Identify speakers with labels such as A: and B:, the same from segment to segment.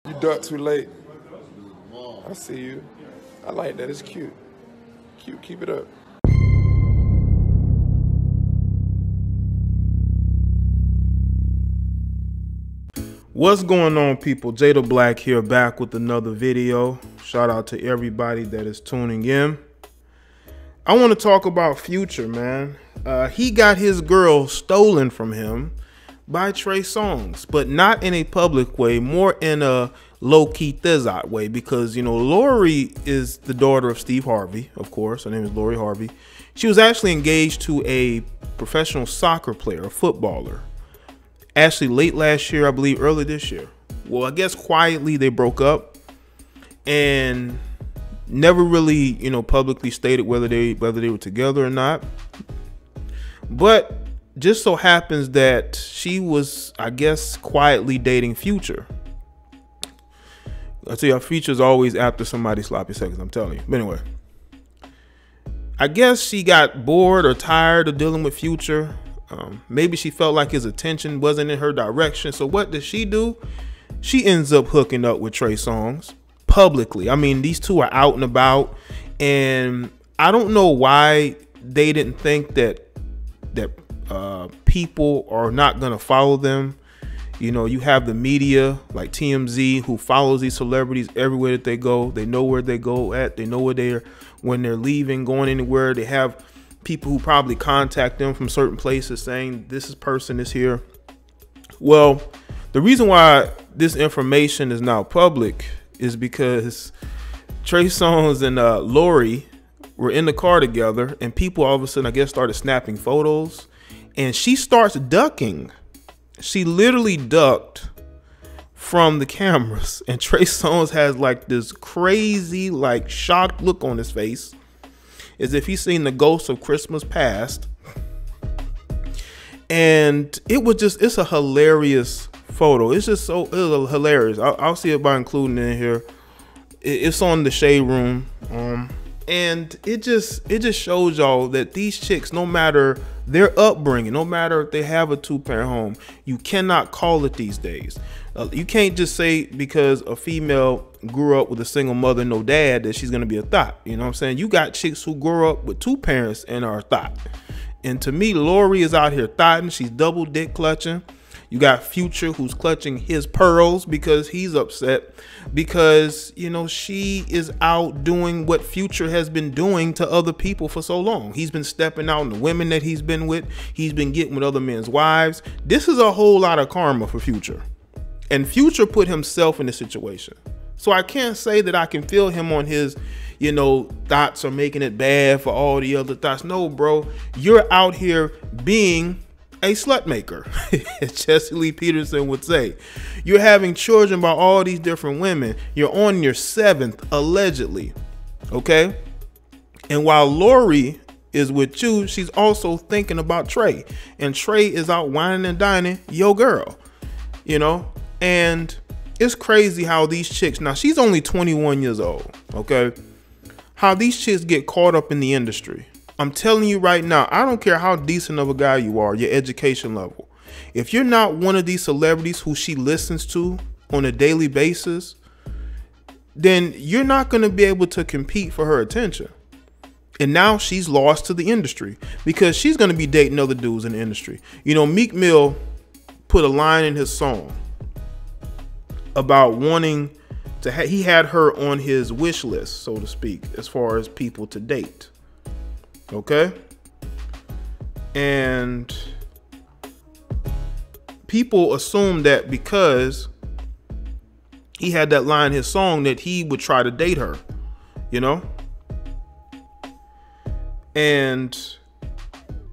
A: You ducked too late. I see you. I like that. It's cute. Cute. Keep it up. What's going on, people? JDBTv here, back with another video. Shout out to everybody that is tuning in. I want to talk about Future, man. He got his girl stolen from him by Trey Songz, but not in a public way, more in a low-key thizzot way, because, you know, Lori is the daughter of Steve Harvey, of course. Her name is Lori Harvey. She was actually engaged to a professional soccer player, a footballer. Actually, late last year, I believe, early this year. Well, I guess quietly they broke up and never really, you know, publicly stated whether they were together or not. But just so happens that she was, I guess, quietly dating Future. I tell you, Future's always after somebody's sloppy seconds, I'm telling you. But anyway, I guess she got bored or tired of dealing with Future. Maybe she felt like his attention wasn't in her direction. So what does she do? She ends up hooking up with Trey Songz publicly. I mean, these two are out and about, and I don't know why they didn't think that people are not gonna follow them. You know, you have the media like TMZ who follows these celebrities everywhere that they go. They know where they go at. They know where they're when they're leaving, going anywhere. They have people who probably contact them from certain places saying this person is here. Well, the reason why this information is now public is because Trey Songz and Lori were in the car together, and people all of a sudden, I guess, started snapping photos, and she starts ducking. She literally ducked from the cameras, and Trey Songz has like this crazy, like, shocked look on his face, as if he's seen the ghost of Christmas past. And it's a hilarious photo. It's just so hilarious. I'll see it by including it in here. It's on the Shade Room. And it just shows y'all that these chicks, no matter their upbringing, no matter if they have a two-parent home, you cannot call it these days. You can't just say because a female grew up with a single mother, no dad, that she's gonna be a thought. You know what I'm saying? You got chicks who grew up with two parents and are a thought. And to me, Lori is out here thotting. She's double dick clutching. You got Future who's clutching his pearls because he's upset because, you know, she is out doing what Future has been doing to other people for so long. He's been stepping out on the women that he's been with. He's been getting with other men's wives. This is a whole lot of karma for Future. And Future put himself in this situation. So I can't say that I can feel him on his, you know, thoughts are making it bad for all the other thoughts. No, bro, you're out here being a slut maker, as Jesse Lee Peterson would say. You're having children by all these different women. You're on your 7th, allegedly. Okay? And while Lori is with you, she's also thinking about Trey. And Trey is out whining and dining your girl. You know? And it's crazy how these chicks, now she's only 21 years old, okay? How these chicks get caught up in the industry. I'm telling you right now, I don't care how decent of a guy you are, your education level. If you're not one of these celebrities who she listens to on a daily basis, then you're not going to be able to compete for her attention. And now she's lost to the industry because she's going to be dating other dudes in the industry. You know, Meek Mill put a line in his song about wanting to, he had her on his wish list, so to speak, as far as people to date. Okay? And people assume that because he had that line in his song that he would try to date her, you know? And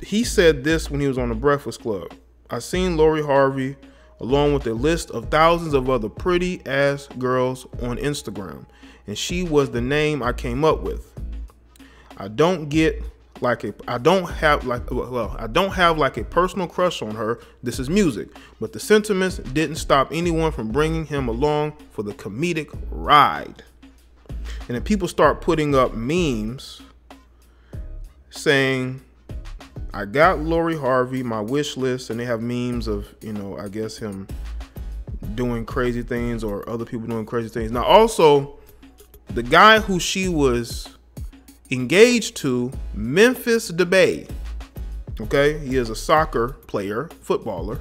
A: he said this when he was on the Breakfast Club. I seen Lori Harvey along with a list of thousands of other pretty ass girls on Instagram, and she was the name I came up with. I don't have like a personal crush on her. This is music, but the sentiments didn't stop anyone from bringing him along for the comedic ride. And then people start putting up memes saying, I got Lori Harvey, my wish list, and they have memes of, you know, I guess him doing crazy things or other people doing crazy things. Now, also, the guy who she was engaged to, Memphis Debay, okay, he is a soccer player, footballer.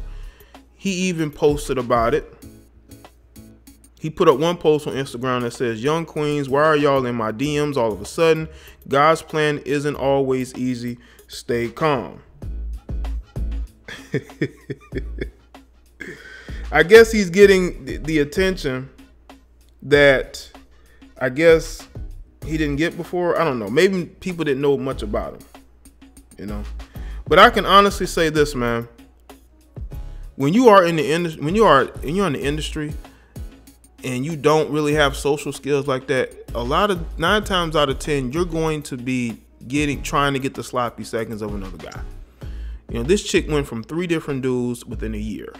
A: He even posted about it. He put up one post on Instagram that says, "Young queens, why are y'all in my DMs all of a sudden? God's plan isn't always easy. Stay calm." I guess he's getting the attention that I guess he didn't get before. I don't know. Maybe people didn't know much about him, you know. But I can honestly say this, man. When you are in the industry, when you're in the industry, and you don't really have social skills like that, 9 times out of 10, you're going to be trying to get the sloppy seconds of another guy. You know, this chick went from 3 different dudes within a year,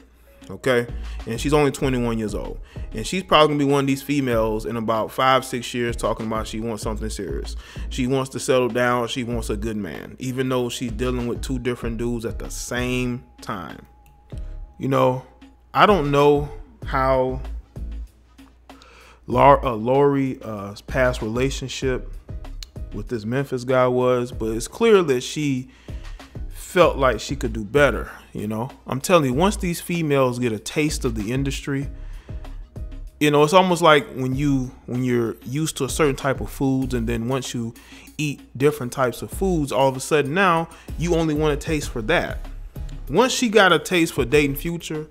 A: okay? And she's only 21 years old. And she's probably gonna be one of these females in about 5-6 years talking about she wants something serious. She wants to settle down, she wants a good man, even though she's dealing with 2 different dudes at the same time. You know, I don't know how Lori's past relationship with this Memphis guy was, but it's clear that she felt like she could do better. You know, I'm telling you, once these females get a taste of the industry, you know, it's almost like when you're used to a certain type of foods, and then once you eat different types of foods, all of a sudden now you only want a taste for that. Once she got a taste for dating Future,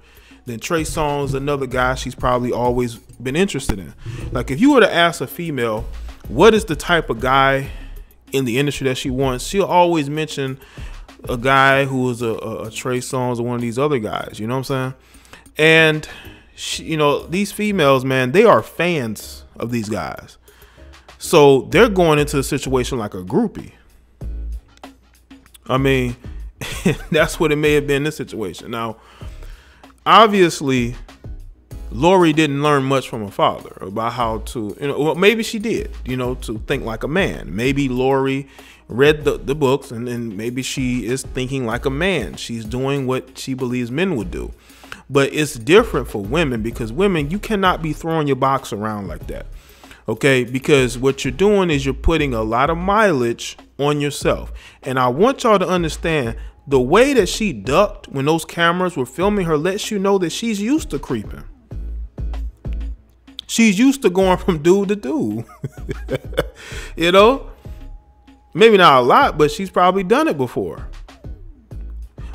A: then Trey Songz, another guy she's probably always been interested in. Like, if you were to ask a female what is the type of guy in the industry that she wants, she'll always mention a guy who is a Trey Songz or one of these other guys. You know what I'm saying? And she, you know, these females, man, they are fans of these guys, so they're going into the situation like a groupie. I mean, that's what it may have been in this situation. Now, obviously, Lori didn't learn much from her father about how to, you know, well, maybe she did, you know, to think like a man. Maybe Lori read the books, and then maybe she is thinking like a man. She's doing what she believes men would do. But it's different for women, because women, you cannot be throwing your box around like that. Okay, because what you're doing is you're putting a lot of mileage on yourself. And I want y'all to understand, the way that she ducked when those cameras were filming her lets you know that she's used to creeping. She's used to going from dude to dude. You know, maybe not a lot, but she's probably done it before.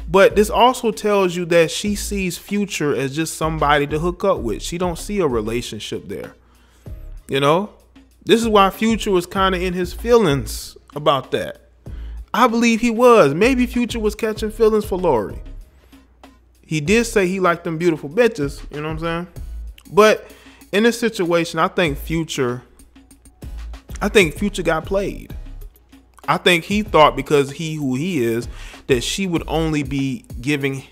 A: But this also tells you that she sees Future as just somebody to hook up with. She don't see a relationship there. You know, this is why Future was kind of in his feelings about that. I believe he was. Maybe Future was catching feelings for Lori. He did say he liked them beautiful bitches, you know what I'm saying? But in this situation, I think Future got played. I think he thought, because who he is, that she would only be giving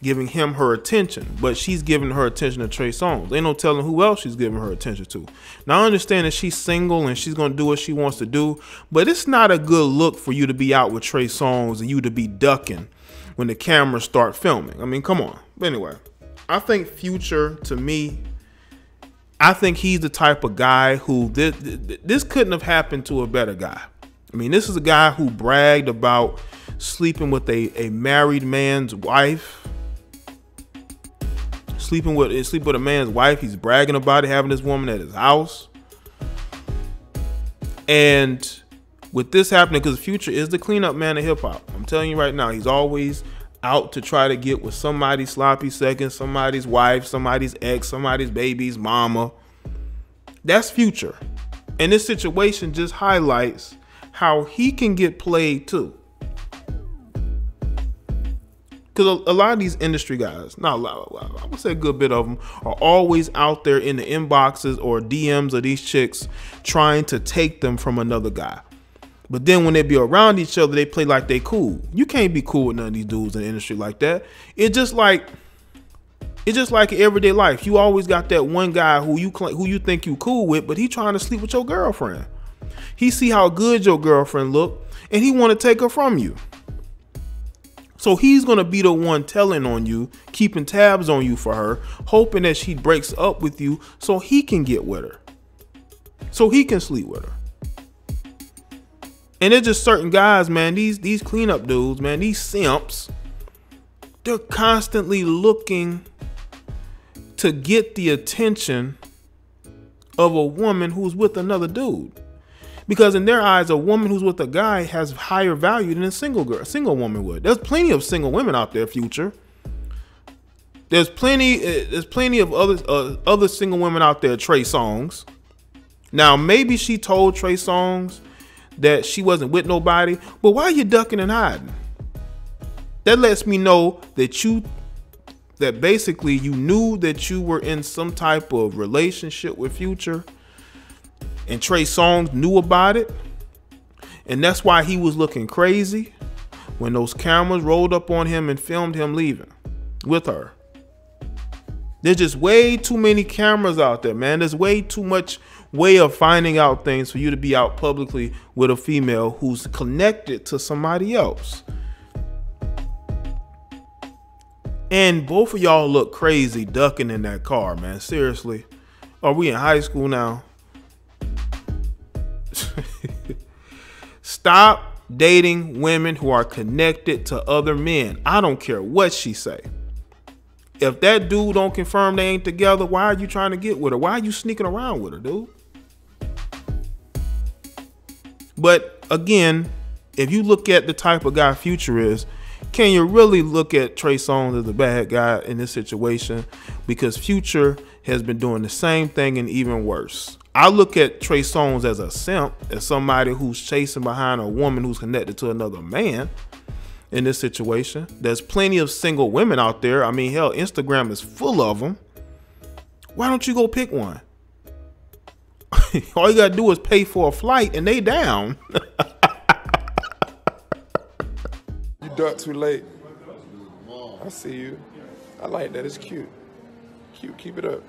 A: him her attention, but she's giving her attention to Trey Songz. Ain't no telling who else she's giving her attention to. Now, I understand that she's single and she's gonna do what she wants to do, but it's not a good look for you to be out with Trey Songz and you to be ducking when the cameras start filming. I mean, come on. But anyway, I think Future, to me, I think he's the type of guy who this couldn't have happened to a better guy. I mean, this is a guy who bragged about sleeping with a married man's wife. Sleep with a man's wife. He's bragging about it, having this woman at his house. And with this happening, because Future is the cleanup man of hip hop, I'm telling you right now, he's always out to try to get with somebody's sloppy seconds, somebody's wife, somebody's ex, somebody's baby's mama. That's Future. And this situation just highlights how he can get played too. Because a lot of these industry guys, not a lot, I would say a good bit of them, are always out there in the inboxes or DMs of these chicks trying to take them from another guy. But then when they be around each other, they play like they cool. You can't be cool with none of these dudes in the industry like that. It's just like everyday life. You always got that one guy who you think you cool with, but he trying to sleep with your girlfriend. He see how good your girlfriend look, and he want to take her from you. So he's going to be the one telling on you, keeping tabs on you for her, hoping that she breaks up with you so he can get with her. So he can sleep with her. And it's just certain guys, man, these cleanup dudes, man, these simps, they're constantly looking to get the attention of a woman who's with another dude. Because in their eyes, a woman who's with a guy has higher value than a single woman would. There's plenty of single women out there, Future. There's plenty of other single women out there, Trey Songz. Now, maybe she told Trey Songz that she wasn't with nobody, but why are you ducking and hiding? That lets me know that basically you knew that you were in some type of relationship with Future, and Trey Songz knew about it, and that's why he was looking crazy when those cameras rolled up on him and filmed him leaving with her. There's just way too many cameras out there, man. There's way too much way of finding out things for you to be out publicly with a female who's connected to somebody else. And both of y'all look crazy ducking in that car, man. Seriously. Are we in high school now? Stop dating women who are connected to other men. I don't care what she say. If that dude don't confirm they ain't together, why are you trying to get with her? Why are you sneaking around with her, dude? But again, if you look at the type of guy Future is, can you really look at Trey Songz as a bad guy in this situation? Because Future has been doing the same thing and even worse. I look at Trey Songz as a simp, as somebody who's chasing behind a woman who's connected to another man in this situation. There's plenty of single women out there. I mean, hell, Instagram is full of them. Why don't you go pick one? All you gotta do is pay for a flight and they down.
B: You ducked too late. I see you. I like that. It's cute. Cute. Keep it up.